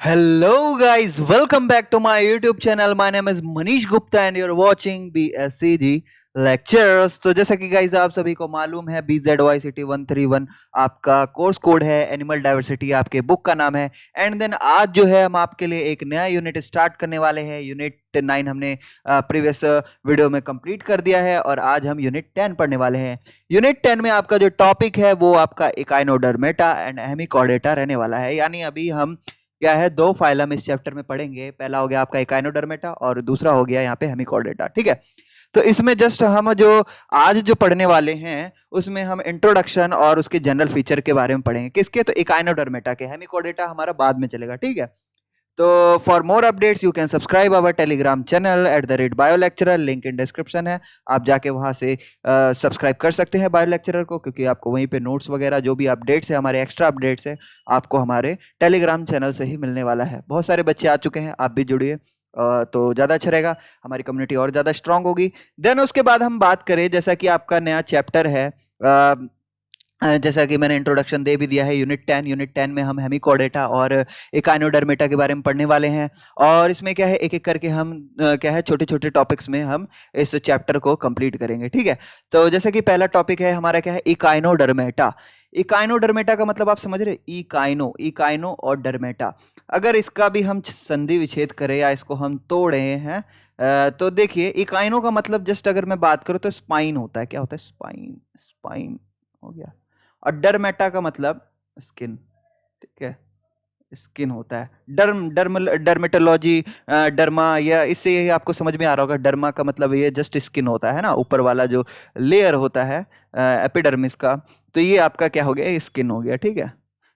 Hello guys, welcome back to my YouTube channel. My name is Manish Gupta and you're watching BSCG Lectures. तो जैसा कि guys आप सभी को मालूम है BZYCT 131 आपका कोर्स कोड है, एनिमल डाइवर्सिटी आपके बुक का नाम है। एंड देन आज जो है हम आपके लिए एक नया यूनिट स्टार्ट करने वाले हैं। यूनिट 9 हमने प्रीवियस वीडियो में कंप्लीट कर दिया है और आज हम यूनिट 10 पढ़ने वाले हैं। यूनिट 10 में आपका जो टॉपिक है वो आपका इकाइनोडर्मेटा एंड हेमिकॉर्डेटा रहने वाला है। यानी अभी हम क्या है दो फाइलम इस चैप्टर में पढ़ेंगे। पहला हो गया आपका इकाइनोडर्मेटा और दूसरा हो गया यहाँ पे हेमिकॉर्डेटा। ठीक है, तो इसमें जस्ट हम जो आज जो पढ़ने वाले हैं उसमें हम इंट्रोडक्शन और उसके जनरल फीचर के बारे में पढ़ेंगे। किसके? तो इकाइनोडर्मेटा के। हेमिकॉर्डेटा हमारा बाद में चलेगा। ठीक है, तो for more updates you can subscribe our Telegram channel @BioLecturer, link in description है। आप जाके वहां से सब्सक्राइब कर सकते हैं बायो लेक्चरर को, क्योंकि आपको वहीं पे नोट्स वगैरह जो भी अपडेट्स है, हमारे एक्स्ट्रा अपडेट्स है, आपको हमारे टेलीग्राम चैनल से ही मिलने वाला है। बहुत सारे बच्चे आ चुके हैं, आप भी जुड़िए तो ज़्यादा अच्छा रहेगा, हमारी कम्युनिटी और ज़्यादा स्ट्रांग होगी। देन उसके बाद हम बात करें, जैसा कि आपका नया चैप्टर है, जैसा कि मैंने इंट्रोडक्शन दे भी दिया है, यूनिट 10 में हम हेमिकॉर्डेटा और इकाइनोडर्मेटा के बारे में पढ़ने वाले हैं। और इसमें क्या है, एक एक करके हम क्या है छोटे छोटे टॉपिक्स में हम इस चैप्टर को कंप्लीट करेंगे। ठीक है, तो जैसे कि पहला टॉपिक है हमारा क्या है, इकाइनोडर्मेटा। इकाइनोडर्मेटा का मतलब आप समझ रहे, इकाइनो और डर्मेटा। अगर इसका भी हम संधि विच्छेद करें या इसको हम तोड़े हैं तो देखिए, इकाइनो का मतलब जस्ट अगर मैं बात करूं तो स्पाइन होता है। क्या होता है? स्पाइन हो गया। और डर्मेटा का मतलब स्किन। ठीक है, स्किन होता है। डर्मेटोलॉजी, डर्मा, या इससे ये आपको समझ में आ रहा होगा, डर्मा का मतलब ये जस्ट स्किन होता है ना, ऊपर वाला जो लेयर होता है एपिडर्मिस का। तो ये आपका क्या हो गया, स्किन हो गया। ठीक है,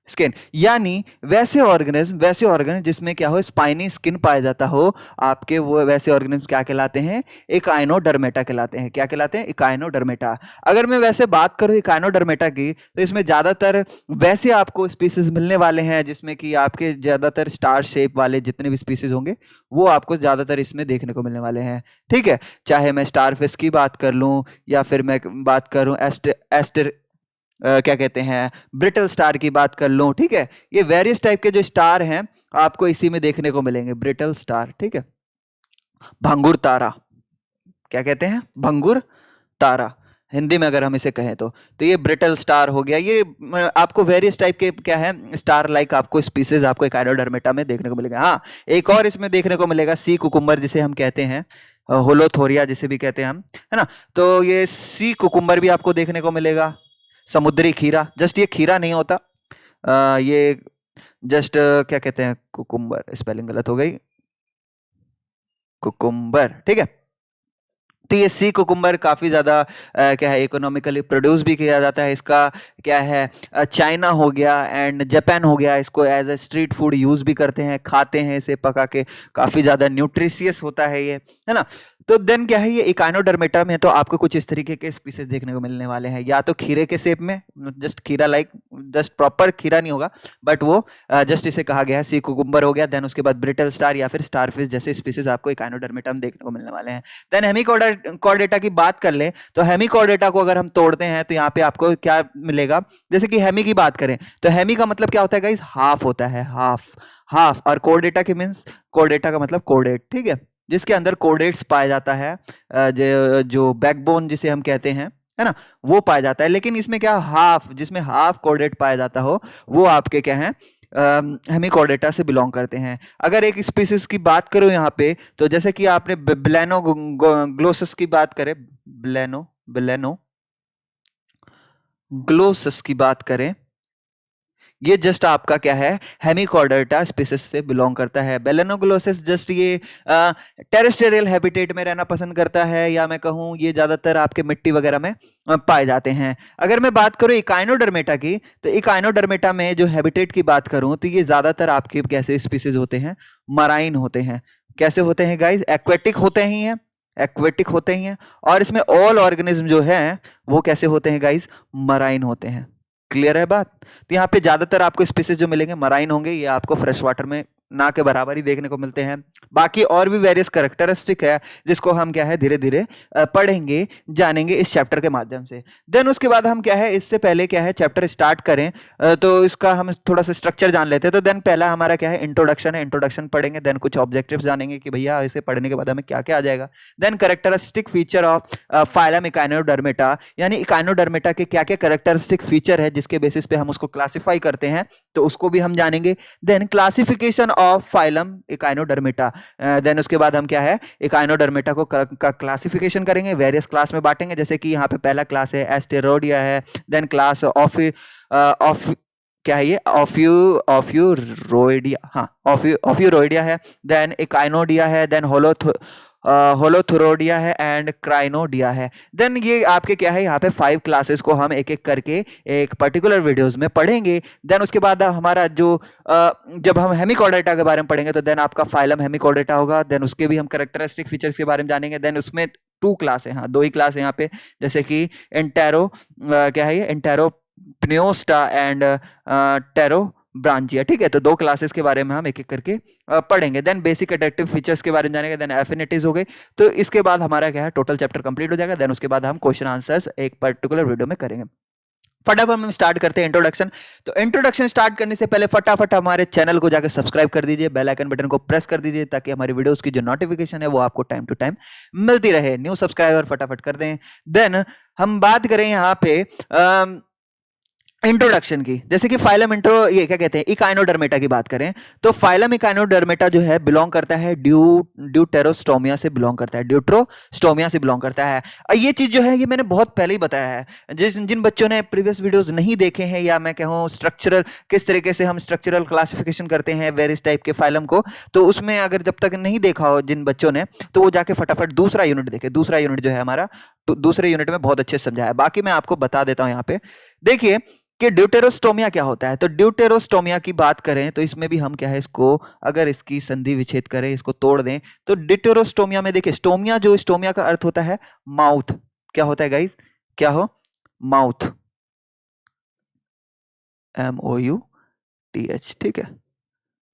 स्किन यानी वैसे ऑर्गेनिज्म जिसमें क्या हो, स्पाइनी स्किन पाया जाता हो, आपके वो वैसे ऑर्गेनिज्म क्या कहलाते हैं? इकाइनोडर्मेटा कहलाते हैं। क्या कहलाते हैं? इकाइनोडर्मेटा। अगर मैं वैसे बात करूं इकाइनोडर्मेटा की, तो इसमें ज्यादातर वैसे आपको स्पीसीज मिलने वाले हैं जिसमें कि आपके ज्यादातर स्टार शेप वाले जितने भी स्पीसीज होंगे वो आपको ज्यादातर इसमें देखने को मिलने वाले हैं। ठीक है, चाहे मैं स्टारफिश की बात कर लूं या फिर मैं बात करूं एस्टर क्या कहते हैं, ब्रिटल स्टार की बात कर लूं। ठीक है, ये वेरियस टाइप के जो स्टार हैं आपको इसी में देखने को मिलेंगे। ब्रिटल स्टार, ठीक है, भंगुर तारा, क्या कहते हैं? भंगुर तारा हिंदी में अगर हम इसे कहें तो ये ब्रिटल स्टार हो गया। ये आपको वेरियस टाइप के क्या है स्टार लाइक आपको स्पीसीज आपको इकाइनोडर्मेटा में देखने को मिलेगा। हाँ, एक और इसमें देखने को मिलेगा, सी कुकुम्बर जिसे हम कहते हैं, होलोथोरिया जिसे भी कहते हैं हम, है ना। तो ये सी कुकुम्बर भी आपको देखने को मिलेगा। समुद्री खीरा, जस्ट ये खीरा नहीं होता, ये जस्ट क्या कहते हैं, कुकुम्बर, स्पेलिंग गलत हो गई, कुकुम्बर। ठीक है, तो ये सी कुकुम्बर काफ़ी ज़्यादा क्या है इकोनॉमिकली प्रोड्यूस भी किया जाता है। इसका क्या है, चाइना हो गया एंड जापान हो गया, इसको as a street food use भी करते हैं, खाते हैं इसे पका के। काफ़ी ज़्यादा न्यूट्रिशियस होता है ये, है ना। तो देन क्या है, ये इकाइनोडर्मेटा में तो आपको कुछ इस तरीके के स्पीसीज देखने को मिलने वाले हैं, या तो खीरे के शेप में, जस्ट खीरा लाइक, जस्ट प्रॉपर खीरा नहीं होगा बट वो जस्ट इसे कहा गया है सी कुकुम्बर हो गया। देन उसके बाद ब्रिटल स्टार या फिर स्टारफिश जैसे स्पीसीज आपको इकाइनोडर्मेटा में देखने को मिलने वाले हैं। देन हेमिकॉर्डेटा की बात कर लें तो हेमिकॉर्डेटा को अगर हम तोड़ते हैं तो यहाँ पे आपको क्या मिलेगा, जैसे कि हेमी की बात करें तो हेमी का मतलब क्या होता है गाइस, हाफ होता है, हाफ। और कोर्डेटा के मीन्स, कोर्डेटा का मतलब कोर्डेट, ठीक है, जिसके अंदर कोर्डेट्स पाया जाता है, जो बैकबोन जिसे हम कहते हैं, है ना, वो पाया जाता है। लेकिन इसमें क्या, हाफ, जिसमें हाफ कोर्डेट पाया जाता हो वो आपके क्या है, हेमिकॉर्डेटा से बिलोंग करते हैं। अगर एक स्पीसीज की बात करो यहाँ पे, तो जैसे कि आपने ब्लेनोग्लोसस की बात करें, ब्लेनो ग्लोसस की बात करें, ये जस्ट आपका क्या है, हेमिकॉर्डेटा स्पीसीज से बिलोंग करता है। बेलेनोग्लोसिस जस्ट ये टेरेस्टेरियल हैबिटेट में रहना पसंद करता है, या मैं कहूँ ये ज्यादातर आपके मिट्टी वगैरह में पाए जाते हैं। अगर मैं बात करूँ इकाइनोडर्मेटा की, तो इकाइनोडर्मेटा में जो हैबिटेट की बात करूँ तो ये ज्यादातर आपके कैसे स्पीसीज होते हैं, मराइन होते हैं। कैसे होते हैं गाइज? एक्वेटिक होते ही हैं, एक्वेटिक होते ही हैं। और इसमें ऑल ऑर्गेनिज्म जो है वो कैसे होते हैं गाइज, मराइन होते हैं। क्लियर है बात? तो यहाँ पे ज्यादातर आपको स्पीसीज जो मिलेंगे मराइन होंगे, ये आपको फ्रेश वाटर में ना के बराबर ही देखने को मिलते हैं। बाकी और भी वेरियस कैरेक्टरिस्टिक है जिसको हम क्या है धीरे धीरे पढ़ेंगे जानेंगे इस चैप्टर के माध्यम से। देन उसके बाद हम क्या है इससे पहले क्या है चैप्टर स्टार्ट करें तो इसका हम थोड़ा सा स्ट्रक्चर जान लेते हैं। तो देन पहला हमारा क्या है इंट्रोडक्शन है, इंट्रोडक्शन पढ़ेंगे। देन कुछ ऑब्जेक्टिव्स जानेंगे कि भैया इसे पढ़ने के बाद हमें क्या क्या आ जाएगा। Then characteristic feature of phylum Echinodermata, यानी इकाइनोडर्मेटा के क्या क्या कैरेक्टरिस्टिक फीचर है जिसके बेसिस पे हम उसको क्लासिफाई करते हैं, तो उसको भी हम जानेंगे। Then classification of phylum Echinodermata, then उसके बाद हम क्या है इकाइनोडर्मेटा को का क्लासिफिकेशन करेंगे, वेरियस क्लास में बांटेंगे। जैसे कि यहाँ पे पहला क्लास है एस्टेरोडिया है, देन क्लास ऑफ क्या है ये ऑफ्यूरोइडिया, हाँ ऑफ्यूरोइडिया है, देन इकाइनोडिया है, देन होलोथुरोडिया है एंड क्राइनोडिया है। देन ये आपके क्या है यहाँ पे 5 क्लासेस को हम एक एक करके एक पर्टिकुलर वीडियोस में पढ़ेंगे। देन उसके बाद हमारा जो जब हम हेमिकॉर्डेटा के बारे में पढ़ेंगे तो देन आपका फाइलम हेमिकॉर्डेटा होगा। देन उसके भी हम कैरेक्टरिस्टिक फीचर्स के बारे में जानेंगे। देन उसमें 2 क्लास है, हाँ 2 ही क्लास है यहाँ पे, जैसे कि एंटेरो क्या है ये एंटेरो प्नियोस्टा एंड टेरो ब्रांचिया, ठीक है। तो 2 क्लासेस के बारे में हम एक एक करके पढ़ेंगे। देन बेसिक अट्रैक्टिव फीचर्स के बारे में जानेंगे। देन एफिनिटीज हो गई। तो इसके बाद हमारा क्या है टोटल चैप्टर कंप्लीट हो जाएगा। देन उसके बाद हम क्वेश्चन आंसर्स एक पर्टिकुलर वीडियो में करेंगे। फटाफट हम स्टार्ट करते हैं इंट्रोडक्शन। तो इंट्रोडक्शन स्टार्ट करने से पहले फटाफट हमारे चैनल को जाकर सब्सक्राइब कर दीजिए, बेल आइकन बटन को प्रेस कर दीजिए ताकि हमारी वीडियोस की जो नोटिफिकेशन है वो आपको टाइम टू टाइम मिलती रहे। न्यू सब्सक्राइबर फटाफट कर दें। देन हम बात करें यहाँ पे इंट्रोडक्शन की, जैसे कि फाइलम इंट्रो ये क्या कहते हैं इकाइनोडर्मेटा की बात करें तो फाइलम इकाइनोडर्मेटा जो है बिलोंग करता है ड्यूटेरोस्टोमिया से बिलोंग करता है, ड्यूट्रोस्टोमिया से बिलोंग करता है। और ये चीज जो है ये मैंने बहुत पहले ही बताया है। जिन बच्चों ने प्रीवियस वीडियोस नहीं देखे हैं या मैं कहूँ स्ट्रक्चरल किस तरीके से हम स्ट्रक्चरल क्लासिफिकेशन करते हैं वेरियस टाइप के फाइलम को, तो उसमें अगर जब तक नहीं देखा हो जिन बच्चों ने तो वो जाके फटाफट दूसरा यूनिट देखे। दूसरा यूनिट जो है हमारा दूसरे यूनिट में बहुत अच्छे से समझाया है। बाकी मैं आपको बता देता हूँ यहाँ पे देखिए कि ड्यूटेरोस्टोमिया क्या होता है। तो ड्यूटेरोस्टोमिया की बात करें तो इसमें भी हम क्या है इसको अगर इसकी संधि विच्छेद करें इसको तोड़ दें तो ड्यूटेरोस्टोमिया में देखिए स्टोमिया जो स्टोमिया का अर्थ होता है माउथ, क्या होता है गाइस क्या हो माउथ MOUTH, ठीक है।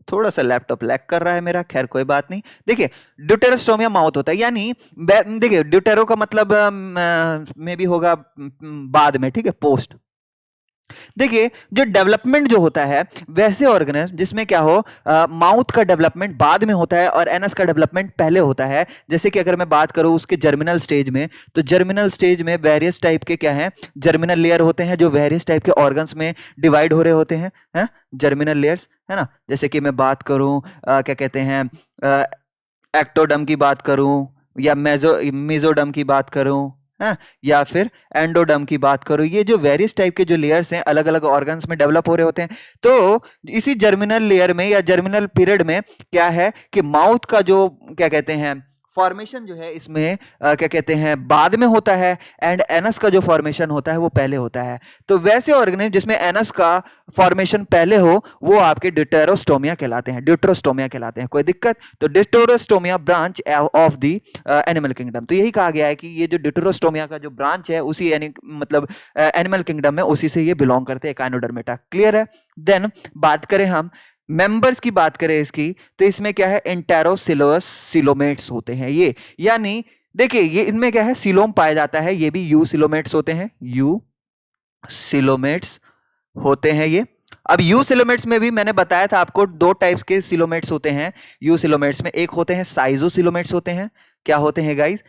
थोड़ा सा लैपटॉप लैग कर रहा है मेरा, खैर कोई बात नहीं। देखिए ड्यूटेरोस्टोमिया माउथ होता है, यानी देखिए ड्यूटेरो का मतलब में भी होगा बाद में, ठीक है पोस्ट। देखिए जो डेवलपमेंट जो होता है वैसे ऑर्गेनिज्म जिसमें क्या हो माउथ का डेवलपमेंट बाद में होता है और एनस का डेवलपमेंट पहले होता है। जैसे कि अगर मैं बात करूं उसके जर्मिनल स्टेज में, तो जर्मिनल स्टेज में वेरियस टाइप के क्या हैं जर्मिनल लेयर होते हैं जो वेरियस टाइप के ऑर्गन्स में डिवाइड हो रहे होते हैं जर्मिनल लेयर्स, है ना। जैसे कि मैं बात करूं क्या कहते हैं एक्टोडम की बात करूं या मेजोडम की बात करूं, हाँ, या फिर एंडोडम की बात करो, ये जो वेरियस टाइप के जो लेयर्स हैं अलग अलग ऑर्गन्स में डेवलप हो रहे होते हैं। तो इसी जर्मिनल लेयर में या जर्मिनल पीरियड में क्या है कि माउथ का जो क्या कहते हैं फॉर्मेशन जो है इसमें क्या कहते हैं बाद में होता है एंड एनस का जो फॉर्मेशन होता है वो पहले होता है। तो वैसे ऑर्गेनिज्म जिसमें एनस का फॉर्मेशन पहले हो वो आपके ड्यूटेरोस्टोमिया कहलाते हैं, ड्यूटेरोस्टोमिया कहलाते हैं। कोई दिक्कत? तो Deuterostomia branch of the animal kingdom. तो यही कहा गया है कि ये जो ड्यूटेरोस्टोमिया का जो ब्रांच है उसी मतलब एनिमल किंगडम में उसी से ये बिलोंग करते हैं, एकाइनोडर्मेटा। क्लियर है। देन बात करें हम मेंबर्स की बात करें इसकी तो इसमें क्या है एंटेरोसिलोस सिलोमेट्स होते हैं ये, यानी देखिए ये इनमें क्या है सिलोम पाया जाता है, ये भी यू सिलोमेट्स होते हैं, यू सिलोमेट्स होते हैं ये। अब यू सिलोमेट्स में भी मैंने बताया था आपको 2 टाइप्स के सिलोमेट्स होते हैं यू सिलोमेट्स में। एक होते हैं साइजो सिलोमेट्स होते हैं, क्या होते हैं गाइस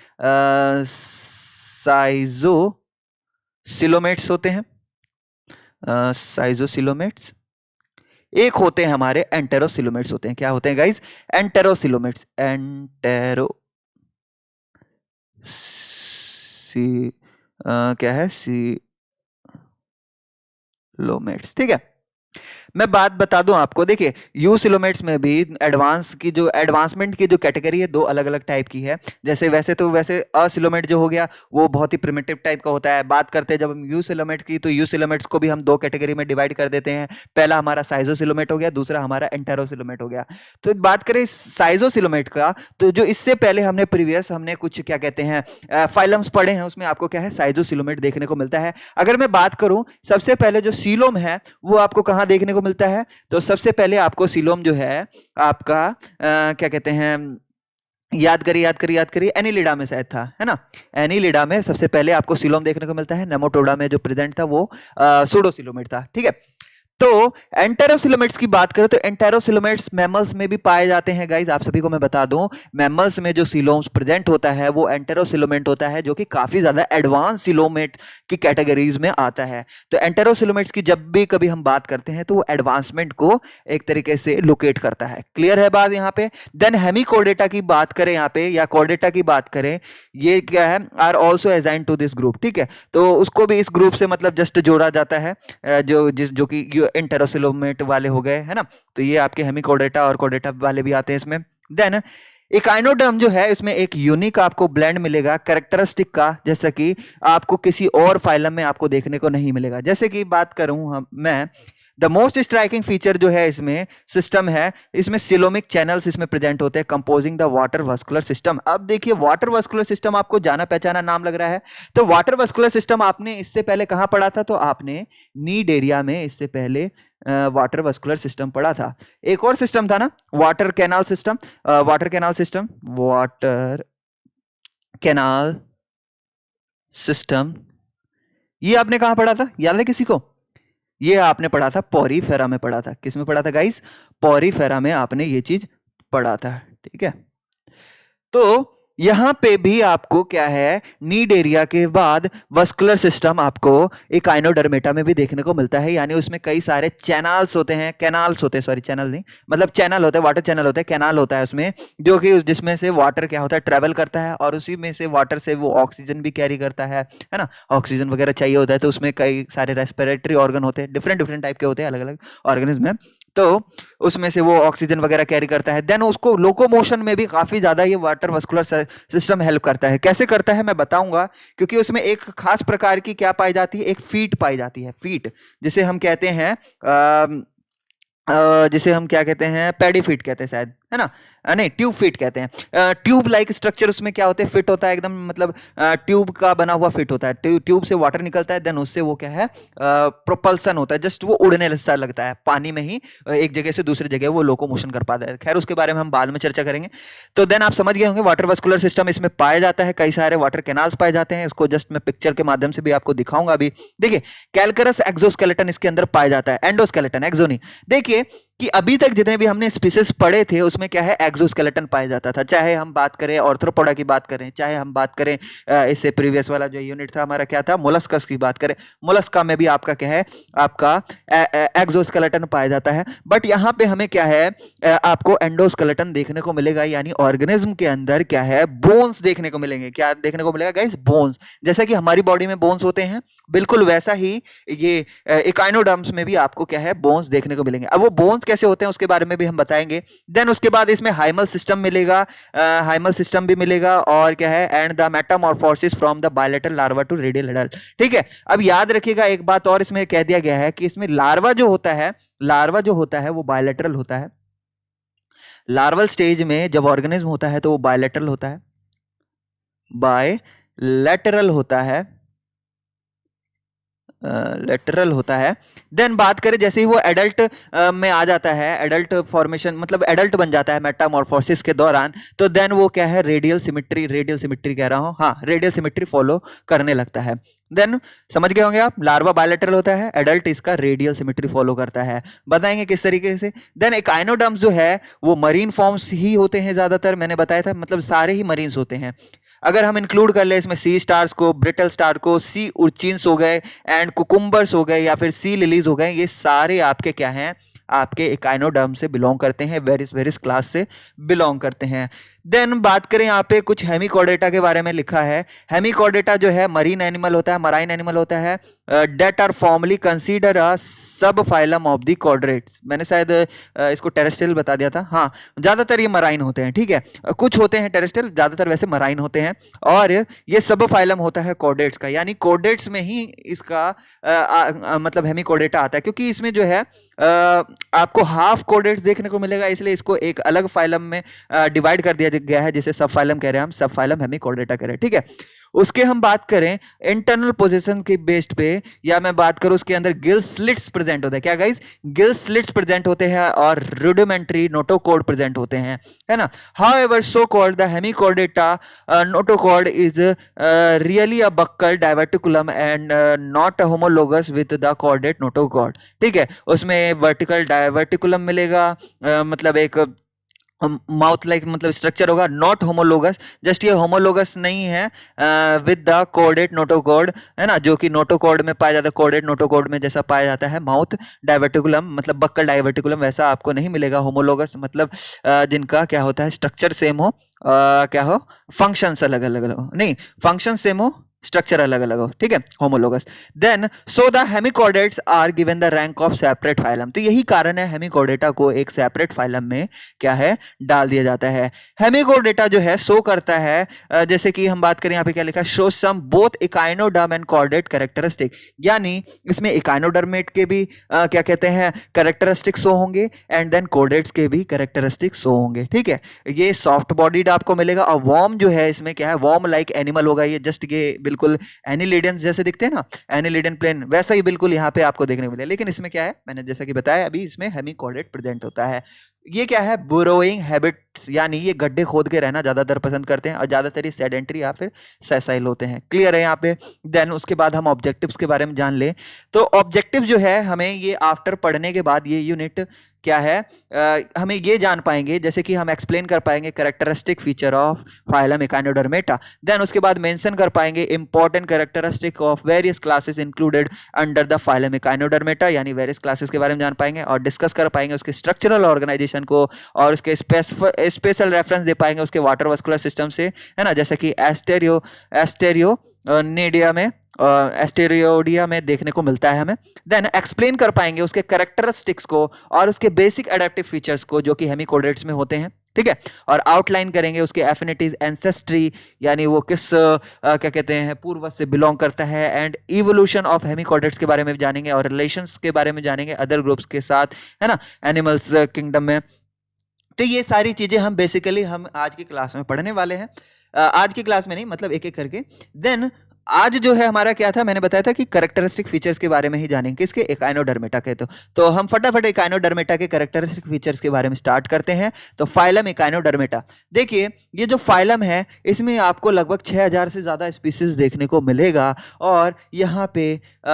साइजो सिलोमेट्स होते हैं, साइजो सिलोमेट्स। एक होते हैं हमारे एंटेरोसिलोमेट्स होते हैं, क्या होते हैं गाइस एंटेरोसिलोमेट्स, क्या है सिलोमेट्स, ठीक है। मैं बात बता दूं आपको, देखिए यू सिलोमेट्स में भी एडवांसमेंट की जो कैटेगरी है 2 अलग अलग टाइप की है। जैसे वैसे असिलोमेट जो हो गया वो बहुत ही प्रिमिटिव टाइप का होता है। बात करते हैं जब हम यू सिलोमेट की तो यू सिलोमेट्स को भी हम 2 कैटेगरी में डिवाइड कर देते हैं। पहला हमारा साइजोसिलोमेट हो गया, दूसरा हमारा एंटेरोसिलोमेट हो गया। तो बात करें साइजोसिलोमेट का तो जो इससे पहले हमने कुछ क्या कहते हैं फाइलम्स पढ़े हैं उसमें आपको क्या है साइजोसिलोमेट देखने को मिलता है। अगर मैं बात करूं सबसे पहले जो सीलोम है वो आपको कहां कहाँ देखने को मिलता है? तो सबसे पहले आपको सीलोम जो है आपका क्या कहते हैं, याद करिए एनिलिडा में शायद था, है ना? एनिलिडा में सबसे पहले आपको सीलोम देखने को मिलता है। नेमाटोडा में जो प्रेजेंट था वो सूडोसिलोमेट था, ठीक है। तो एंटेरोसिलोमेट्स की बात करें तो एंटेरोसिलोमेट्स मैमल्स में भी पाए जाते हैं गाइस। आप सभी को मैं बता दूं, मैमल्स में जो सिलोम्स प्रेजेंट होता है वो एंटेरोसिलोमेट होता है, जो कि काफी ज्यादा एडवांस सिलोमेट की कैटेगरीज में आता है। तो एंटेरोसिलोमेट्स की जब भी कभी हम बात करते हैं तो वो एडवांसमेंट को एक तरीके से लोकेट करता है। क्लियर है बात यहाँ पे? देन हेमिकोडेटा की बात करें यहाँ पे, या कोडेटा की बात करें, ये क्या है, are also assigned to this group, ठीक है। तो उसको भी इस ग्रुप से मतलब जस्ट जोड़ा जाता है, जो कि एंटेरोसिलोमेट वाले हो गए, है ना। तो ये आपके हेमिकोडेटा और कोडेटा वाले भी आते हैं इसमें। देन इकाइनोडर्म जो है, इसमें एक यूनिक आपको ब्लेंड मिलेगा कैरेक्टरिस्टिक का, जैसा कि आपको किसी और फाइलम में आपको देखने को नहीं मिलेगा। जैसे कि बात करूं मैं, द मोस्ट स्ट्राइकिंग फीचर जो है इसमें सिस्टम है, इसमें सिलोमिक चैनल्स इसमें प्रेजेंट होते हैं composing the water vascular system. अब देखिए, वाटर वास्कुलर सिस्टम आपको जाना पहचाना नाम लग रहा है। तो वाटर वास्कुलर सिस्टम आपने इससे पहले कहां पढ़ा था? तो आपने नीड एरिया में इससे पहले वाटर वास्कुलर सिस्टम पढ़ा था। एक और सिस्टम था ना, water canal system. Water canal system, water canal system, ये आपने कहां पढ़ा था? याद है किसी को? ये आपने पढ़ा था पॉरीफेरा में पढ़ा था। किस में पढ़ा था गाइस? पॉरीफेरा में आपने ये चीज पढ़ा था, ठीक है। तो यहां पे भी आपको क्या है, नीड एरिया के बाद वस्कुलर सिस्टम आपको इकाइनोडर्मेटा में भी देखने को मिलता है। यानी उसमें कई सारे चैनल्स होते हैं, कैनाल्स होते हैं, सॉरी चैनल नहीं, मतलब चैनल होते हैं, वाटर चैनल होते हैं, कैनाल होता है उसमें, जो कि जिसमें से वाटर क्या होता है, ट्रेवल करता है, और उसी में से वाटर से वो ऑक्सीजन भी कैरी करता है ना। ऑक्सीजन वगैरह चाहिए होता है, तो उसमें कई सारे रेस्पिरेटरी ऑर्गन होते हैं, डिफरेंट डिफरेंट टाइप के होते हैं अलग अलग ऑर्गेनिज्म में, तो उसमें से वो ऑक्सीजन वगैरह कैरी करता है। देन उसको लोकोमोशन में भी काफी ज्यादा ये वाटर वास्कुलर सिस्टम हेल्प करता है। कैसे करता है मैं बताऊंगा, क्योंकि उसमें एक खास प्रकार की क्या पाई जाती है, एक फीट पाई जाती है, फीट जिसे हम कहते हैं जिसे हम क्या कहते हैं, पैडी फीट कहते हैं शायद, है ना। नहीं, ट्यूब फीट कहते हैं। ट्यूब लाइक स्ट्रक्चर उसमें क्या होते हैं, फिट होता है एकदम, मतलब ट्यूब का बना हुआ फिट होता है। ट्यूब से वाटर निकलता है, देन उससे वो क्या है, प्रोपल्सन होता है, जस्ट वो उड़ने सा लगता है पानी में ही, एक जगह से दूसरी जगह वो लोकोमोशन कर पाता है। खैर उसके बारे में हम बाद में चर्चा करेंगे। तो देन आप समझ गए होंगे, वाटर वास्कुलर सिस्टम इसमें पाया जाता है, कई सारे वाटर कैनाल्स पाए जाते हैं। इसको जस्ट मैं पिक्चर के माध्यम से भी आपको दिखाऊंगा अभी। देखिए, कैलकरस एक्सोस्केलेटन इसके अंदर पाया जाता है, एंडोस्केलेटन, एक्सोनी। देखिए कि अभी तक जितने भी हमने स्पीसीज पढ़े थे उसमें क्या है, एक्सोस्केलेटन पाया जाता था। चाहे हम बात करें ऑर्थ्रोपोडा की बात करें, चाहे हम बात करें इससे प्रीवियस वाला जो यूनिट था हमारा क्या था, मोलस्कस की बात करें, मोलस्का में भी आपका क्या है, आपका एक्सोस्केलेटन पाया जाता है। बट यहाँ पे हमें क्या है, आपको एंडोस्केलेटन देखने को मिलेगा, यानी ऑर्गेनिज्म के अंदर क्या है, बोन्स देखने को मिलेंगे। क्या देखने को मिलेगा गाइस? बोन्स। जैसा कि हमारी बॉडी में बोन्स होते हैं, बिल्कुल वैसा ही ये इकाइनोडर्म्स में भी आपको क्या है, बोन्स देखने को मिलेंगे। अब वो बोन्स कैसे होते हैं उसके बारे में भी हम बताएंगे। देन उसके बाद इसमें हाइमल सिस्टम मिलेगा, हाइमल सिस्टम भी मिलेगा, और क्या है, and the metamorphosis from the bilateral larva to radial adult, ठीक है। अब याद रखिएगा एक बात और इसमें कह दिया गया है कि इसमें लार्वा जो होता है, लार्वा जो होता है वो बायलेटरल होता है। लार्वल स्टेज में जब ऑर्गेनिज्म होता है तो वो बायलेटरल होता है, बायलेटरल होता है, लेटरल होता है। देन बात करें जैसे ही वो एडल्ट में आ जाता है, एडल्ट फॉर्मेशन मतलब एडल्ट बन जाता है मेटामॉर्फोसिस के दौरान, तो देन वो क्या है, रेडियल सिमेट्री कह रहा हूं, हाँ, रेडियल सिमेट्री फॉलो करने लगता है। देन समझ गए होंगे आप, लार्वा बायलेटरल होता है, एडल्ट इसका रेडियल सिमेट्री फॉलो करता है। बताएंगे किस तरीके से। देन इकाइनोडर्म्स जो है वो मरीन फॉर्म्स ही होते हैं ज्यादातर, मैंने बताया था, मतलब सारे ही मरीन्स होते हैं। अगर हम इंक्लूड कर ले इसमें सी स्टार्स को, ब्रिटल स्टार को, सी उर्चिन्स हो गए, एंड कुकुम्बर्स हो गए, या फिर सी लिलीज हो गए, ये सारे आपके क्या हैं, आपके इकाइनोडर्म से बिलोंग करते हैं, वेरिस वेरिस क्लास से बिलोंग करते हैं। देन बात करें यहाँ पे कुछ हेमिकोडेटा के बारे में लिखा है। हेमिकोडेटा जो है मरीन एनिमल होता है, मराइन एनिमल होता है, that are formerly consider a subphylum of the chordates. मैंने शायद इसको टेरेस्ट्रियल बता दिया था, हाँ, ज्यादातर ये मराइन होते हैं, ठीक है। कुछ होते हैं टेरेस्ट्रियल, ज्यादातर वैसे मराइन होते हैं, और ये सब फाइलम होता है कॉर्डेट्स का, यानी कॉर्डेट्स में ही इसका मतलब हेमिकोडेटा आता है, क्योंकि इसमें जो है आपको हाफ कॉर्डेट्स देखने को मिलेगा, इसलिए इसको एक अलग फाइलम में डिवाइड कर दिया गया है, जिसे सब फाइलम कह रहे हैं हम, सब फाइलम हेमिकोडेटा कह रहे हैं, ठीक है। उसके हम बात करें इंटरनल पोजीशन की बेस्ड पे, या मैं बात करूं उसके अंदर गिल स्लिट्स प्रेजेंट होते हैं। क्या गाइस? गिल स्लिट्स प्रेजेंट होते हैं और रुडिमेंट्री नोटोकॉर्ड प्रेजेंट होते हैं, है ना। However so called the Hemichordata notochord is really a buccal diverticulum and not homologous with the chordate notochord. ठीक है, उसमें वर्टिकल डाइवर्टिकुलम मिलेगा, मतलब एक माउथ लाइक मतलब स्ट्रक्चर होगा, नॉट होमोलोगस। जस्ट ये होमोलोगस नहीं है विद द कॉर्डेट नोटोकॉर्ड, है ना, जो कि नोटोकॉर्ड में पाया जाता है, कॉर्डेट नोटोकॉर्ड में जैसा पाया जाता है माउथ डाइवर्टिकुलम मतलब बक्कल डाइवर्टिकुलम, वैसा आपको नहीं मिलेगा होमोलोगस। मतलब जिनका क्या होता है स्ट्रक्चर सेम हो, क्या हो, फंक्शंस अलग अलग हो, नहीं फंक्शन सेम हो, स्ट्रक्चर अलग अलग हो, ठीक है, homologous. Then so the hemichordates are given the rank of separate phylum. तो यही कारण है हेमिकॉर्डेटा को एक सेपरेट फाइलम में क्या है डाल दिया जाता है। हेमिकॉर्डेटा जो है शो करता है जैसे कि हम बात करें यहाँ पे क्या लिखा है, show some both echinoderm and chordate characteristic, यानी इसमें इकाइनोडर्मेट के भी क्या कहते हैं कैरेक्टरिस्टिक शो होंगे एंड देन कॉर्डेट्स के भी कैरेक्टरिस्टिक शो होंगे। ठीक है, ये सॉफ्ट बॉडीड आपको मिलेगा। और वॉर्म जो है इसमें क्या है, वॉर्म लाइक एनिमल होगा, ये जस्ट ये बिल्कुल एनिलिडन जैसे दिखते हैं ना, एनिलिडन प्लेन, वैसा ही बिल्कुल यहाँ पे आपको देखने को मिलेगा। लेकिन इसमें क्या है, मैंने जैसा कि बताया अभी, इसमें हेमिकॉर्डेट प्रेजेंट होता है। ये क्या है, बुरोइंग हैबिट्स, यानी ये गड्ढे खोद के रहना ज्यादातर पसंद करते हैं और ज्यादातर ये सेडेंटरी या फिर सेसाइल होते हैं। क्लियर है यहाँ पे। देन उसके बाद हम ऑब्जेक्टिव्स के बारे में जान ले। तो ऑब्जेक्टिव जो है हमें ये आफ्टर पढ़ने के बाद ये यूनिट क्या है, हमें ये जान पाएंगे, जैसे कि हम एक्सप्लेन कर पाएंगे characteristic feature of phylum Echinodermata. Then उसके बाद मेंशन कर पाएंगे important characteristic of various classes included under the phylum Echinodermata, यानी वेरियस क्लासेस के बारे में जान पाएंगे और डिस्कस कर पाएंगे उसके स्ट्रक्चरल ऑर्गेनाइजेशन को और उसके स्पेशल रेफरेंस दे पाएंगे उसके वाटर वास्कुलर सिस्टम से, है ना, जैसे कि एस्टेरियो नेडिया में एस्टेरियोडिया में देखने को मिलता है हमें। देन एक्सप्लेन कर पाएंगे उसके कैरेक्टरिस्टिक्स को और उसके बेसिक एडेप्टिव फीचर्स को जो कि हेमिकॉर्डेट्स में होते हैं। ठीक है, और आउटलाइन करेंगे उसके एफिनिटीज, एंसेस्ट्री, यानी वो किस क्या कहते हैं पूर्वज से बिलोंग करता है, एंड इवोल्यूशन ऑफ हेमिकॉर्डेट्स के बारे में जानेंगे और रिलेशंस के बारे में जानेंगे अदर ग्रुप्स के साथ, है ना, एनिमल्स किंगडम में। तो ये सारी चीजें हम बेसिकली हम आज की क्लास में पढ़ने वाले हैं। आज की क्लास में नहीं, मतलब एक एक करके। देन आज जो है हमारा क्या था, मैंने बताया था कि कैरेक्टरिस्टिक फीचर्स के बारे में ही जानेंगे, किसके, इकाइनोडर्मेटा के। तो हम फटाफट इकाइनोडर्मेटा के कैरेक्टरिस्टिक फीचर्स के बारे में स्टार्ट करते हैं। तो फाइलम इकाइनोडर्मेटा, देखिए ये जो फाइलम है इसमें आपको लगभग 6000 से ज़्यादा स्पीसीज देखने को मिलेगा और यहाँ पे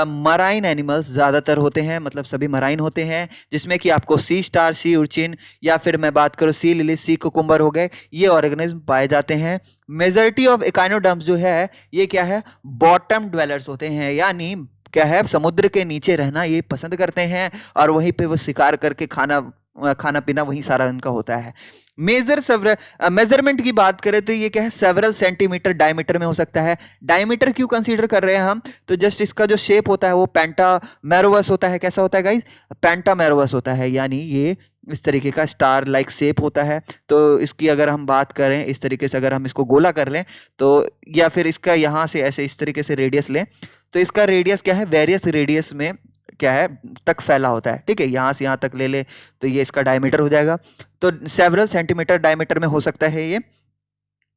मराइन एनिमल्स ज़्यादातर होते हैं, मतलब सभी मराइन होते हैं, जिसमें कि आपको सी स्टार, सी उर्चिन, या फिर मैं बात करूँ सी लिली, सी कुकुम्बर हो गए, ये ऑर्गेनिज्म पाए जाते हैं। मेजॉरिटी ऑफ इकाइनोडर्म्स जो है ये क्या है, बॉटम ड्वेलर्स होते हैं, यानी क्या है समुद्र के नीचे रहना ये पसंद करते हैं और वहीं पे वो शिकार करके खाना पीना वहीं सारा उनका होता है। मेजरमेंट की बात करें तो ये क्या है, सेवरल सेंटीमीटर डायमीटर में हो सकता है। डायमीटर क्यों कंसीडर कर रहे हैं हम, तो जस्ट इसका जो शेप होता है वो पेंटामेरोवस होता है। कैसा होता है गाइस, पेंटामेरोवस होता है, यानी ये इस तरीके का स्टार लाइक शेप होता है। तो इसकी अगर हम बात करें इस तरीके से, अगर हम इसको गोला कर लें तो, या फिर इसका यहाँ से ऐसे इस तरीके से रेडियस लें तो इसका रेडियस क्या है, वेरियस रेडियस में क्या है तक फैला होता है। ठीक है, यहाँ से यहाँ तक ले ले तो ये इसका डायमीटर हो जाएगा। तो सेवरल सेंटीमीटर डायमीटर में हो सकता है ये।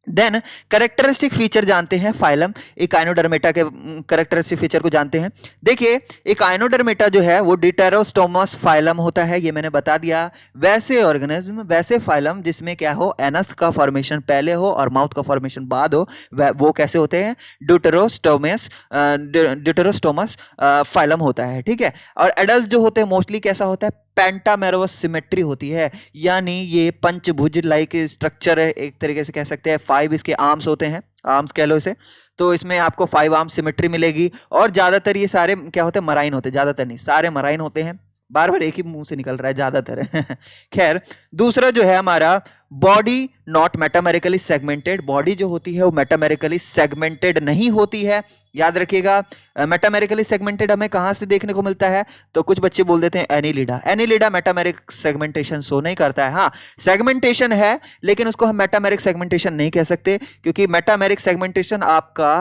देन कैरेक्टरिस्टिक फीचर जानते हैं फाइलम इकाइनोडर्मेटा के, कैरेक्टरिस्टिक फीचर को जानते हैं। देखिए इकाइनोडर्मेटा जो है वो डिटेरोस्टोमस फाइलम होता है, ये मैंने बता दिया। वैसे ऑर्गेनिज्म, वैसे फाइलम जिसमें क्या हो, एनस का फॉर्मेशन पहले हो और माउथ का फॉर्मेशन बाद हो, वो कैसे होते हैं, डिटेरोस्टोमस फाइलम होता है। ठीक है, और एडल्ट जो होते हैं मोस्टली कैसा होता है, पेंटामेरोवस सिमेट्री होती है, यानी ये पंचभुज लाइक स्ट्रक्चर है, एक तरीके से कह सकते हैं। 5 इसके आर्म्स होते हैं, आर्म्स कह लो इसे, तो इसमें आपको 5 आर्म सिमेट्री मिलेगी। और ज्यादातर ये सारे क्या होते हैं, मराइन होते हैं, ज्यादातर नहीं सारे मराइन होते हैं। बार बार एक ही मुंह से निकल रहा है, ज्यादातर खैर, दूसरा जो है हमारा body not metamerically segmented, body जो होती है वो मेटामेरिकली सेगमेंटेड नहीं होती है, याद रखिएगा। मेटामेरिकली सेगमेंटेड हमें कहां से देखने को मिलता है, तो कुछ बच्चे बोल देते हैं Annelida, Annelida metameric segmentation show नहीं करता है। हाँ सेगमेंटेशन है, लेकिन उसको हम मेटामेरिक सेगमेंटेशन नहीं कह सकते, क्योंकि मेटामेरिक सेगमेंटेशन आपका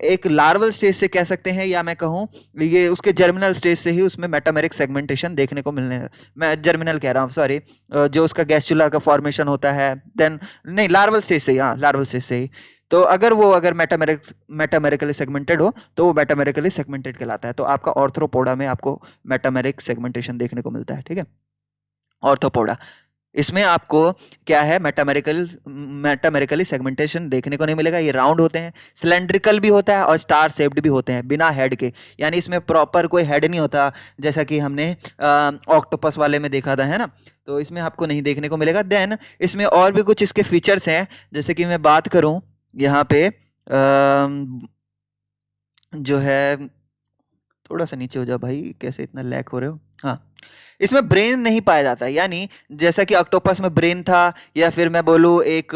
एक लार्वल स्टेज से कह सकते हैं, या मैं कहूँ ये उसके जर्मिनल स्टेज से ही उसमें मेटामेरिक सेगमेंटेशन देखने को मिलने, मैं जर्मिनल कह रहा हूँ सॉरी, जो उसका गैस्ट्रुला का फॉर्मेशन होता है। देन नहीं, लार्वल स्टेज से ही, हाँ लार्वल स्टेज से ही। तो अगर मेटामेरिकली सेगमेंटेड हो तो वो मेटामेरिकली सेगमेंटेड कहलाता है। तो आपका ऑर्थ्रोपोडा में आपको मेटामेरिक सेगमेंटेशन देखने को मिलता है, ठीक है, ऑर्थ्रोपोडा। इसमें आपको क्या है, मेटामेरिकली सेगमेंटेशन देखने को नहीं मिलेगा। ये राउंड होते हैं, सिलेंड्रिकल भी होता है और स्टार शेप्ड भी होते हैं, बिना हेड के, यानी इसमें प्रॉपर कोई हेड नहीं होता जैसा कि हमने ऑक्टोपस वाले में देखा था, है ना। तो इसमें आपको नहीं देखने को मिलेगा। देन इसमें और भी कुछ इसके फीचर्स हैं, जैसे कि मैं बात करूं यहाँ पे जो है, थोड़ा सा नीचे हो जाओ भाई, कैसे इतना लैग हो रहे हो। हाँ, इसमें ब्रेन नहीं पाया जाता, यानी जैसा कि ऑक्टोपस में ब्रेन था, या फिर मैं बोलूँ एक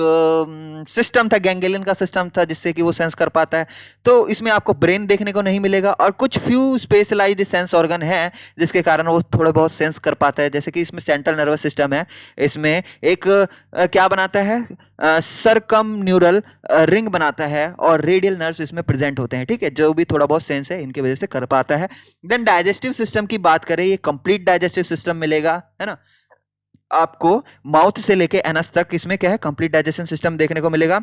सिस्टम था, गैंग्लियन का सिस्टम था जिससे कि वो सेंस कर पाता है, तो इसमें आपको ब्रेन देखने को नहीं मिलेगा। और कुछ फ्यू स्पेशलाइज्ड सेंस ऑर्गन है जिसके कारण वो थोड़ा बहुत सेंस कर पाता है, जैसे कि इसमें सेंट्रल नर्वस सिस्टम है, इसमें एक क्या बनाता है, सरकम न्यूरल रिंग बनाता है, और रेडियल नर्व्स इसमें प्रेजेंट होते हैं, ठीक है, जो भी थोड़ा बहुत सेंस है इनकी वजह से कर पाता है। देन डाइजेस्टिव सिस्टम की बात करें, ये कंप्लीट डाइजेस्टिव सिस्टम मिलेगा, है ना, आपको माउथ से लेके एनस तक इसमें क्या है, कंप्लीट डाइजेशन सिस्टम देखने को मिलेगा।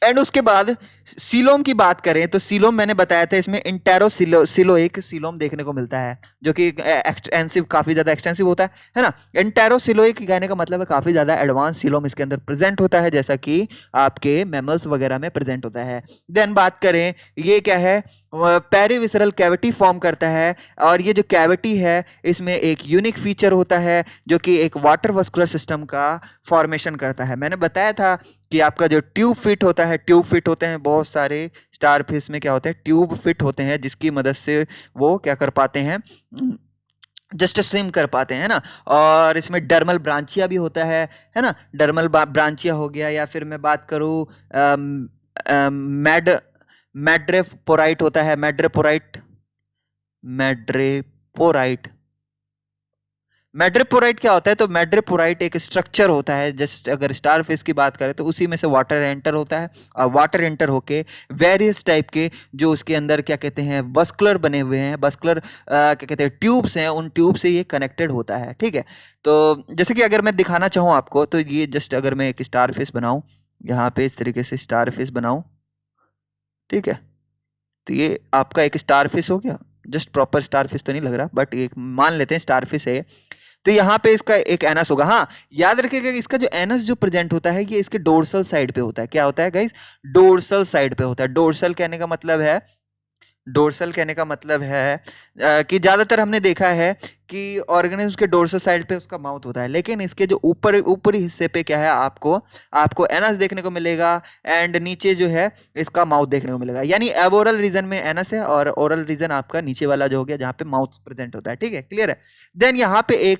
एंड उसके बाद सीलोम की बात करें तो सीलोम मैंने बताया था, इसमें इंटेरोसिलोइक सीलोम देखने को मिलता है, जो कि एक्सटेंसिव, काफी ज्यादा एक्सटेंसिव होता है ना। इंटेरोसिलोइक कहने का मतलब है काफी ज्यादा एडवांस सीलोम इसके अंदर प्रेजेंट होता है, जैसा कि आपके मैमल्स वगैरह में प्रेजेंट होता है। देन बात करें, ये क्या है, पेरिविसरल कैविटी फॉर्म करता है, और ये जो कैविटी है इसमें एक यूनिक फीचर होता है जो कि एक वाटर वस्कुलर सिस्टम का फॉर्मेशन करता है। मैंने बताया था कि आपका जो ट्यूब फिट होता है, ट्यूब फिट होते हैं बहुत सारे स्टारफिश में, क्या होते हैं, ट्यूब फिट होते हैं, जिसकी मदद से वो क्या कर पाते हैं, जस्ट स्विम कर पाते हैं ना। और इसमें डर्मल ब्रांचिया भी होता है ना, डर्मल ब्रांचिया हो गया, या फिर मैं बात करूँ मैड्रेपोराइट होता है, मैड्रेपोराइट क्या होता है, तो मैड्रेपोराइट एक स्ट्रक्चर होता है, जस्ट अगर स्टारफिश की बात करें तो उसी में से वाटर एंटर होता है, और वाटर एंटर होके वेरियस टाइप के जो उसके अंदर क्या कहते हैं, वस्कुलर बने हुए हैं, वस्कुलर क्या कहते हैं, ट्यूब्स हैं, उन ट्यूब से ये कनेक्टेड होता है, ठीक है। तो जैसे कि अगर मैं दिखाना चाहूँ आपको, तो ये जस्ट अगर मैं एक स्टारफिश बनाऊँ, यहाँ पे इस तरीके से स्टारफिश बनाऊँ, ठीक है, तो ये आपका एक स्टारफिश हो गया, जस्ट प्रॉपर स्टारफिश तो नहीं लग रहा, बट एक मान लेते हैं स्टारफिश है। तो यहाँ पे इसका एक एनस होगा। हाँ, याद रखिएगा इसका जो एनस जो प्रेजेंट होता है ये इसके डोर्सल साइड पे होता है। क्या होता है गाइस, डोर्सल साइड पे होता है। डोर्सल कहने का मतलब है कि ज्यादातर हमने देखा है कि ऑर्गेनिज्म के डोर्सल साइड पे उसका माउथ होता है, लेकिन इसके जो ऊपरी हिस्से पे क्या है, आपको एनस देखने को मिलेगा, एंड नीचे जो है इसका माउथ देखने को मिलेगा, यानी एबोरल रीजन में एनस है और ओरल रीजन आपका नीचे वाला जो हो गया जहाँ पे माउथ प्रेजेंट होता है, ठीक है, क्लियर है। देन यहाँ पे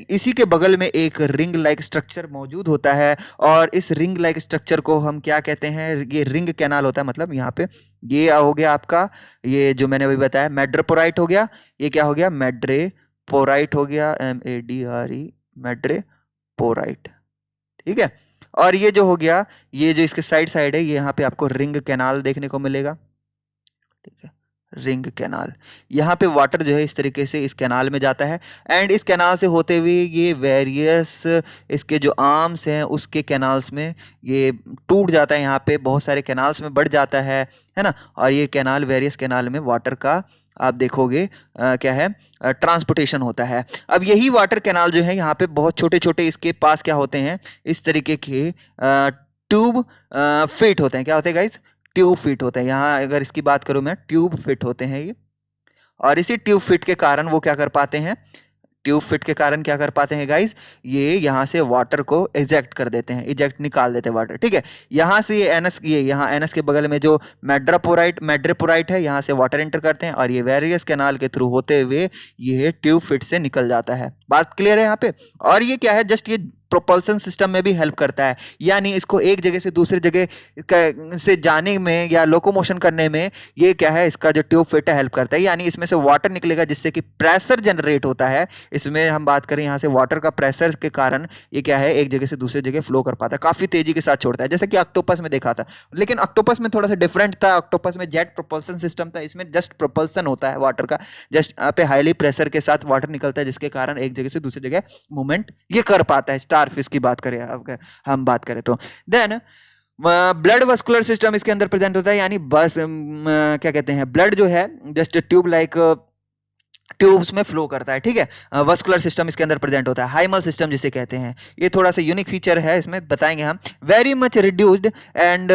इसी के बगल में एक रिंग लाइक स्ट्रक्चर मौजूद होता है, और इस रिंग लाइक स्ट्रक्चर को हम क्या कहते हैं, ये रिंग कैनाल होता है, मतलब यहाँ पे ये हो गया आपका, ये जो मैंने अभी बताया मैड्रेपोराइट हो गया, ये क्या हो गया, मैड्रेपोराइट हो गया, MADRE, मैड्रेपोराइट, ठीक है। और ये जो हो गया, ये जो इसके साइड है, ये यहाँ पे आपको रिंग कैनाल देखने को मिलेगा, ठीक है, रिंग कैनाल। यहाँ पे वाटर जो है इस तरीके से इस कैनाल में जाता है, एंड इस कैनाल से होते हुए ये वेरियस इसके जो आर्म्स हैं उसके कैनाल्स में ये टूट जाता है, यहाँ पे बहुत सारे कैनाल्स में बढ़ जाता है ना। और ये कैनाल, वेरियस कैनाल में वाटर का आप देखोगे क्या है, ट्रांसपोर्टेशन होता है। अब यही वाटर कैनाल जो है यहाँ पे बहुत छोटे छोटे इसके पास क्या होते हैं, इस तरीके के ट्यूब फिट होते हैं। क्या होते हैं गाइज, ट्यूब फिट होते हैं। यहाँ अगर इसकी बात करूं मैं, ट्यूब फिट होते हैं ये, और इसी ट्यूब फिट के कारण वो क्या कर पाते हैं, ट्यूब फिट के कारण क्या कर पाते हैं गाइस, ये यहाँ से वाटर को इजेक्ट कर देते हैं, इजेक्ट निकाल देते हैं वाटर, ठीक है। यहाँ से ये एनस, ये यहाँ एनस के बगल में जो मैड्रेपोराइट है, यहाँ से वाटर एंटर करते हैं, और ये वेरियस कैनाल के थ्रू होते हुए ये ट्यूब फिट से निकल जाता है। बात क्लियर है यहाँ पे। और ये क्या है, जस्ट ये प्रोपल्सन सिस्टम में भी हेल्प करता है, यानी इसको एक जगह से दूसरी जगह से जाने में या लोकोमोशन करने में ये क्या है, इसका जो ट्यूब फिट है हेल्प करता है, यानी इसमें से वाटर निकलेगा जिससे कि प्रेशर जनरेट होता है। इसमें हम बात करें यहाँ से वाटर का प्रेशर के कारण ये क्या है, एक जगह से दूसरी जगह फ्लो कर पाता है, काफी तेजी के साथ छोड़ता है, जैसे कि ऑक्टोपस में देखा था। लेकिन ऑक्टोपस में थोड़ा सा डिफरेंट था, ऑक्टोपस में जेट प्रोपल्सन सिस्टम था, इसमें जस्ट प्रोपल्सन होता है वाटर का, जस्ट यहाँ पे हाईली प्रेशर के साथ वाटर निकलता है, जिसके कारण एक जगह से दूसरी जगह मूवमेंट ये कर पाता है। स्टारफिश की बात करें, हम बात करें तो देन ब्लड वस्कुलर सिस्टम इसके अंदर प्रेजेंट होता है, यानी बस क्या कहते हैं, ब्लड जो है जस्ट ट्यूब लाइक ट्यूब्स में फ्लो करता है, ठीक है। वस्कुलर सिस्टम इसके अंदर प्रेजेंट होता है, हाइमल सिस्टम जिसे कहते हैं। ये थोड़ा सा यूनिक फीचर है, इसमें बताएंगे हम। वेरी मच रिड्यूस्ड एंड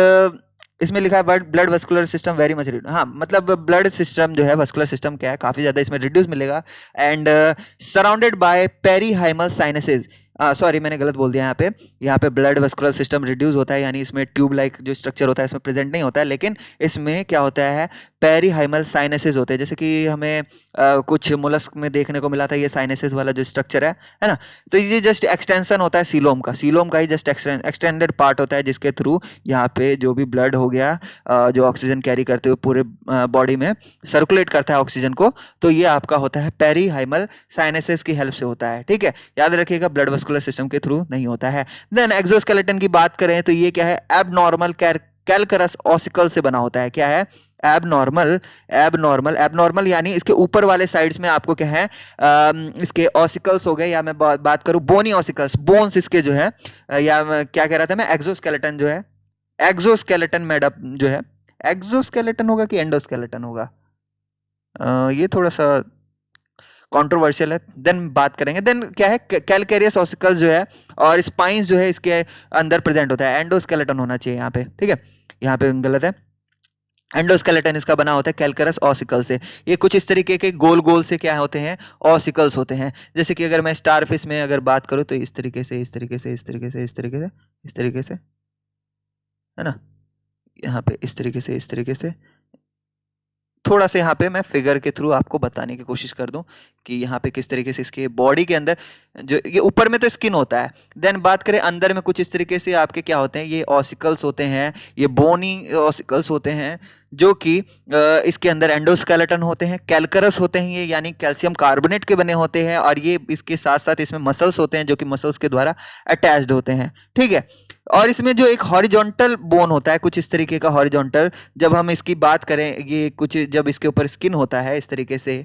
इसमें लिखा है blood vascular system very much, हाँ मतलब ब्लड सिस्टम जो है, वस्कुलर सिस्टम क्या है, काफी ज्यादा इसमें रिड्यूस मिलेगा। And surrounded by perihaemal sinuses, sorry मैंने गलत बोल दिया, यहाँ पे ब्लड वस्कुलर सिस्टम रिड्यूस होता है, यानी इसमें ट्यूब लाइक जो स्ट्रक्चर होता है इसमें प्रेजेंट नहीं होता है, लेकिन इसमें क्या होता है, पेरीहाइमल साइनसेस होते हैं। जैसे कि हमें कुछ मोलस्क में देखने को मिला था, ये साइनसेस वाला जो स्ट्रक्चर है ना। तो ये जस्ट एक्सटेंशन होता है सीलोम का, सीलोम का ही जस्ट एक्सटेंडेड पार्ट होता है, जिसके थ्रू यहाँ पे जो भी ब्लड हो गया जो ऑक्सीजन कैरी करते हुए पूरे बॉडी में सर्कुलेट करता है ऑक्सीजन को, तो ये आपका होता है पेरीहाइमल साइनसेस की हेल्प से होता है, ठीक है। याद रखिएगा ब्लड वस्कुलर सिस्टम के थ्रू नहीं होता है। देन एक्सोस्केलेटन की बात करें तो ये क्या है, एबनॉर्मल कैलकरस ऑसिकल से बना होता है। क्या है, एबनॉर्मल, एबनॉर्मल यानी इसके ऊपर वाले साइड्स में आपको क्या है, इसके ऑसिकल्स हो गए, या मैं बात करूं बोनी ऑसिकल्स, बोन्स इसके जो है, या क्या कह रहा था मैं, एक्सोस्केलेटन जो है, एक्सोस्केलेटन मेडअप जो है, एक्सोस्केलेटन होगा कि एंडोस्केलेटन होगा, ये थोड़ा सा कंट्रोवर्शियल है, देन बात करेंगे। देन क्या है, कैलकेरियस ऑसिकल्स जो है और स्पाइंस जो है इसके अंदर प्रेजेंट होता है, एंडोस्केलेटन होना चाहिए यहाँ पे, ठीक है, यहाँ पे गलत है, एंडोस्केलेटन इसका बना होता है कैलकरस ऑसिकल से। ये कुछ इस तरीके के गोल गोल से क्या होते हैं, ऑसिकल्स होते हैं। जैसे कि अगर मैं स्टारफिश में अगर बात करूं तो इस तरीके से, इस तरीके से, इस तरीके से, इस तरीके से, इस तरीके से, है ना, यहाँ पे इस तरीके से, इस तरीके से। थोड़ा सा यहाँ पे मैं फिगर के थ्रू आपको बताने की कोशिश कर दूं कि यहाँ पे किस तरीके से इसके बॉडी के अंदर जो ये ऊपर में तो स्किन होता है, देन बात करें अंदर में कुछ इस तरीके से आपके क्या होते हैं, ये ऑसिकल्स होते हैं, ये बोनी ऑसिकल्स होते हैं, जो कि इसके अंदर एंडोस्केलेटन होते हैं, कैलकरस होते हैं ये, यानी कैल्शियम कार्बोनेट के बने होते हैं, और ये इसके साथ साथ इसमें मसल्स होते हैं जो कि मसल्स के द्वारा अटैच्ड होते हैं, ठीक है। और इसमें जो एक हॉरिजॉन्टल बोन होता है, कुछ इस तरीके का हॉरिजॉन्टल, जब हम इसकी बात करें, ये कुछ जब इसके ऊपर स्किन होता है इस तरीके से,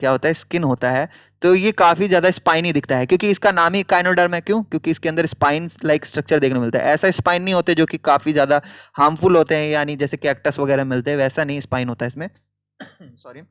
क्या होता है, स्किन होता है, तो ये काफी ज्यादा स्पाइनी दिखता है, क्योंकि इसका नाम ही काइनोडर्म है। क्यों? क्योंकि इसके अंदर स्पाइन लाइक स्ट्रक्चर देखने को मिलता है। ऐसा स्पाइन नहीं होते जो कि काफी ज्यादा हार्मफुल होते हैं, यानी जैसे कैक्टस वगैरह मिलते हैं, वैसा नहीं स्पाइन होता है इसमें सॉरी।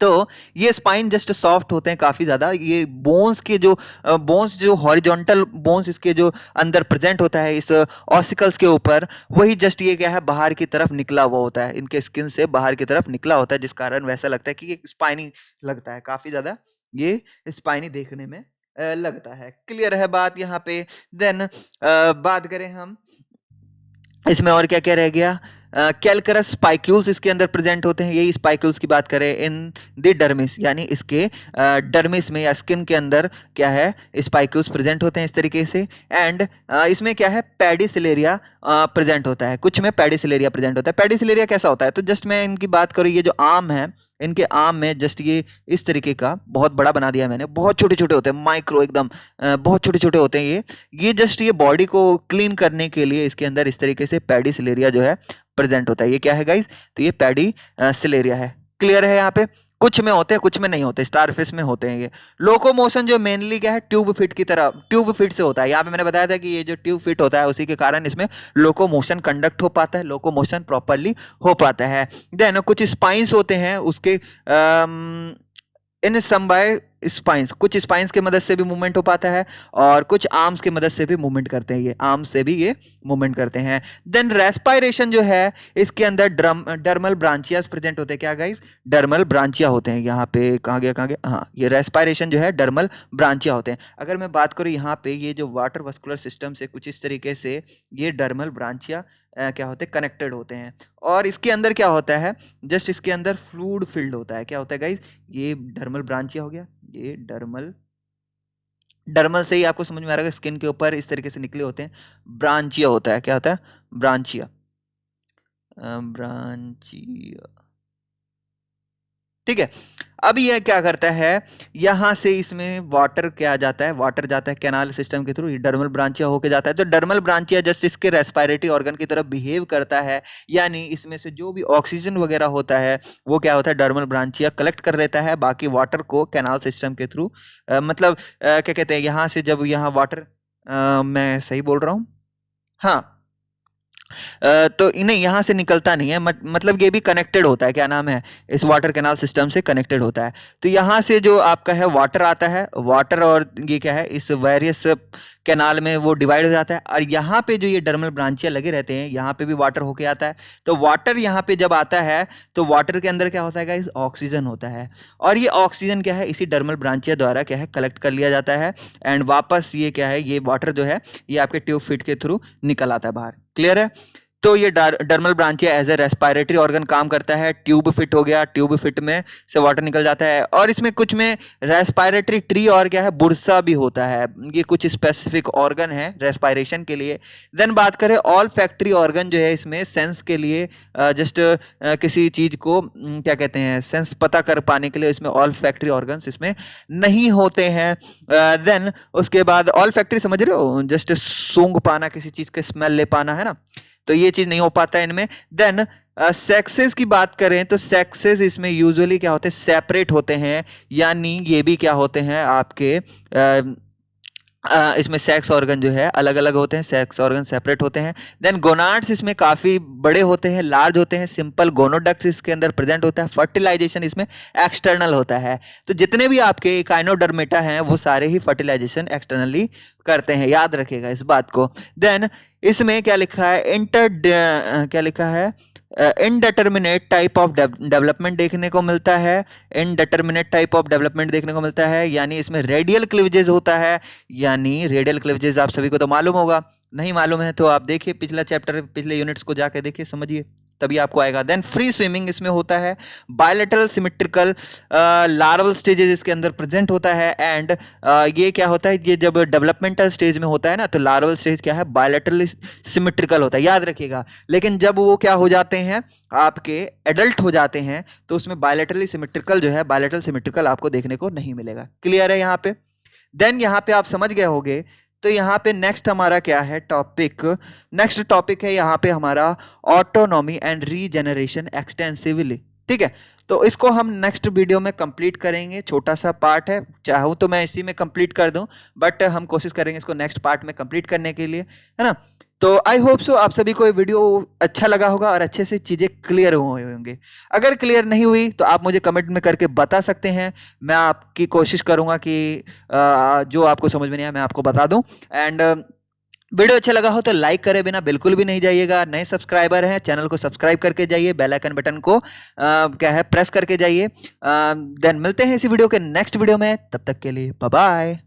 तो ये स्पाइन जस्ट सॉफ्ट होते हैं काफी ज्यादा। ये बोन्स के जो बोन्स जो हॉरिजॉन्टल बोन्स इसके जो अंदर प्रेजेंट होता है इस ऑसिकल्स के ऊपर, वही जस्ट ये क्या है, बाहर की तरफ निकला हुआ होता है, इनके स्किन से बाहर की तरफ निकला होता है, जिस कारण वैसा लगता है कि ये स्पाइनी लगता है, काफी ज्यादा ये स्पाइनी देखने में लगता है। क्लियर है बात यहाँ पे। देन बात करें हम इसमें और क्या क्या रह गया, कैलकरस स्पाइक्यूल्स इसके अंदर प्रेजेंट होते हैं। यही स्पाइक्यूल्स की बात करें इन द डर्मिस, यानी इसके डर्मिस में या स्किन के अंदर क्या है, स्पाइक्यूल्स प्रेजेंट होते हैं इस तरीके से। एंड इसमें क्या है, पेडिसिलेरिया प्रेजेंट होता है, कुछ में पेडिसिलेरिया प्रेजेंट होता है। पेडिसिलेरिया कैसा होता है, तो जस्ट मैं इनकी बात करूँ, ये जो आम है, इनके आम में जस्ट ये इस तरीके का, बहुत बड़ा बना दिया मैंने, बहुत छोटे छोटे होते हैं, माइक्रो एकदम बहुत छोटे छोटे होते हैं ये जस्ट ये बॉडी को क्लीन करने के लिए इसके अंदर इस तरीके से पेडिसिलेरिया जो है प्रेजेंट होता है। ये क्या है गाइस, तो ये पेडिसिलेरिया है। क्लियर है यहाँ पे। कुछ में होते हैं, कुछ में नहीं होते, स्टारफिश में होते हैं ये। लोकोमोशन जो मेनली क्या है, ट्यूब फिट की तरह, ट्यूब फिट से होता है। यहाँ पे मैंने बताया था कि ये जो ट्यूब फिट होता है उसी के कारण इसमें लोकोमोशन कंडक्ट हो पाता है, लोकोमोशन प्रॉपरली हो पाता है। देन कुछ स्पाइंस होते हैं उसके इन सम बाय स्पाइंस, कुछ स्पाइंस की मदद से भी मूवमेंट हो पाता है, और कुछ आर्म्स की मदद से भी मूवमेंट करते हैं, ये आर्म्स से भी ये मूवमेंट करते हैं। देन रेस्पायरेशन जो है, इसके अंदर डर्मल ब्रांचियास प्रेजेंट होते हैं। क्या गाइस, डर्मल ब्रांचिया होते हैं। यहाँ पे कहाँ गया, कहाँ गया, हाँ, ये रेस्पायरेशन जो है डर्मल ब्रांचिया होते हैं। अगर मैं बात करूँ यहाँ पे, ये जो वाटर वस्कुलर सिस्टम से कुछ इस तरीके से ये डर्मल ब्रांचिया क्या होते हैं, कनेक्टेड होते हैं। और इसके अंदर क्या होता है, जस्ट इसके अंदर फ्लूइड फिल्ड होता है। क्या होता है गाइस, ये डर्मल ब्रांचिया हो गया, ये डर्मल, डर्मल से ही आपको समझ में आ रहा है, स्किन के ऊपर इस तरीके से निकले होते हैं। ब्रांचिया होता है, क्या होता है, ब्रांचिया, ब्रांचिया, ठीक है। अब यह क्या करता है, यहां से इसमें वाटर क्या जाता है, वाटर जाता है कैनाल सिस्टम के थ्रू, डर्मल ब्रांचिया होके जाता है। तो डर्मल ब्रांचिया जस्ट इसके रेस्पिरेटरी ऑर्गन की तरफ बिहेव करता है, यानी इसमें से जो भी ऑक्सीजन वगैरह होता है वो क्या होता है, डर्मल ब्रांचिया कलेक्ट कर लेता है, बाकी वाटर को कैनाल सिस्टम के थ्रू मतलब क्या कहते हैं, यहाँ से जब यहाँ वाटर मैं सही बोल रहा हूँ, हाँ, तो नहीं, यहाँ से निकलता नहीं है, मतलब ये भी कनेक्टेड होता है, क्या नाम है, इस वाटर कैनाल सिस्टम से कनेक्टेड होता है। तो यहाँ से जो आपका है वाटर आता है, वाटर, और ये क्या है, इस वेरियस कैनाल में वो डिवाइड हो जाता है, और यहाँ पे जो ये डर्मल ब्रांचियाँ लगे रहते हैं, यहाँ पे भी वाटर होके आता है। तो वाटर यहाँ पे जब आता है तो वाटर के अंदर क्या होता है गाइस, ऑक्सीजन होता है, और ये ऑक्सीजन क्या है, इसी डर्मल ब्रांचिया द्वारा क्या है, कलेक्ट कर लिया जाता है, एंड वापस ये क्या है, ये वाटर जो है ये आपके ट्यूब फिट के थ्रू निकल आता है बाहर। क्लियर है? तो ये dermal branchia as a respiratory organ काम करता है। ट्यूब फिट हो गया, ट्यूब फिट में से वाटर निकल जाता है, और इसमें कुछ में रेस्पिरेटरी ट्री और क्या है, बुरसा भी होता है। ये कुछ स्पेसिफिक ऑर्गन है रेस्पिरेशन के लिए। देन बात करें ऑल फैक्ट्री ऑर्गन जो है, इसमें सेंस के लिए जस्ट किसी चीज को क्या कहते हैं, सेंस पता कर पाने के लिए इसमें ऑल फैक्ट्री ऑर्गन्स इसमें नहीं होते हैं। देन उसके बाद ऑल फैक्ट्री समझ रहे हो, जस्ट सूंघ पाना, किसी चीज के स्मेल ले पाना, है ना, तो ये चीज नहीं हो पाता है इनमें। देन सेक्सेस की बात करें तो सेक्सेस इसमें यूजुअली क्या होते हैं, सेपरेट होते हैं, यानी ये भी क्या होते हैं आपके इसमें सेक्स ऑर्गन जो है अलग अलग होते हैं, सेक्स ऑर्गन सेपरेट होते हैं। देन गोनाड्स इसमें काफ़ी बड़े होते हैं, लार्ज होते हैं, सिंपल गोनोडक्ट्स इसके अंदर प्रेजेंट होता है, फर्टिलाइजेशन इसमें एक्सटर्नल होता है। तो जितने भी आपके काइनोडर्मेटा हैं वो सारे ही फर्टिलाइजेशन एक्सटर्नली करते हैं, याद रखिएगा इस बात को। देन इसमें क्या लिखा है, क्या लिखा है, इनडेटर्मिनेट टाइप ऑफ डेवलपमेंट देखने को मिलता है, इनडेटर्मिनेट टाइप ऑफ डेवलपमेंट देखने को मिलता है, यानी इसमें रेडियल क्लिवेजेस होता है। यानी रेडियल क्लिवेजेस आप सभी को तो मालूम होगा, नहीं मालूम है तो आप देखिए पिछला चैप्टर, पिछले यूनिट्स को जाके देखिए, समझिए, तभी आपको आएगा। देन फ्री स्विमिंग इसमें होता है, बायलैटरल सिमेट्रिकल लार्वल स्टेजेस इसके अंदर प्रेजेंट होता है, एंड ये क्या होता है, ये जब डेवलपमेंटल स्टेज में होता है ना, तो लार्वल स्टेज क्या है, बायलैटरल सिमेट्रिकल होता है, याद रखिएगा। लेकिन जब वो क्या हो जाते हैं, आपके एडल्ट हो जाते हैं, तो उसमें बायलैटरली सिमेट्रिकल जो है, बायलैटरल सिमेट्रिकल आपको देखने को नहीं मिलेगा। क्लियर है यहाँ पे? देन यहाँ पे आप समझ गए होंगे। तो यहाँ पे नेक्स्ट हमारा क्या है टॉपिक, नेक्स्ट टॉपिक है यहाँ पे हमारा ऑटोनॉमी एंड रीजेनरेशन एक्सटेंसिवली। ठीक है, तो इसको हम नेक्स्ट वीडियो में कंप्लीट करेंगे, छोटा सा पार्ट है, चाहूँ तो मैं इसी में कंप्लीट कर दूं, बट हम कोशिश करेंगे इसको नेक्स्ट पार्ट में कंप्लीट करने के लिए, है ना। तो आई होप सो आप सभी को ये वीडियो अच्छा लगा होगा और अच्छे से चीज़ें क्लियर हुए होंगे। अगर क्लियर नहीं हुई तो आप मुझे कमेंट में करके बता सकते हैं, मैं आपकी कोशिश करूँगा कि जो आपको समझ में नहीं आया मैं आपको बता दूँ। एंड वीडियो अच्छा लगा हो तो लाइक करे बिना बिल्कुल भी नहीं जाइएगा। नए सब्सक्राइबर हैं, चैनल को सब्सक्राइब करके जाइए, बेल आइकन बटन को क्या है प्रेस करके जाइए। देन मिलते हैं इसी वीडियो के नेक्स्ट वीडियो में, तब तक के लिए बाय बाय।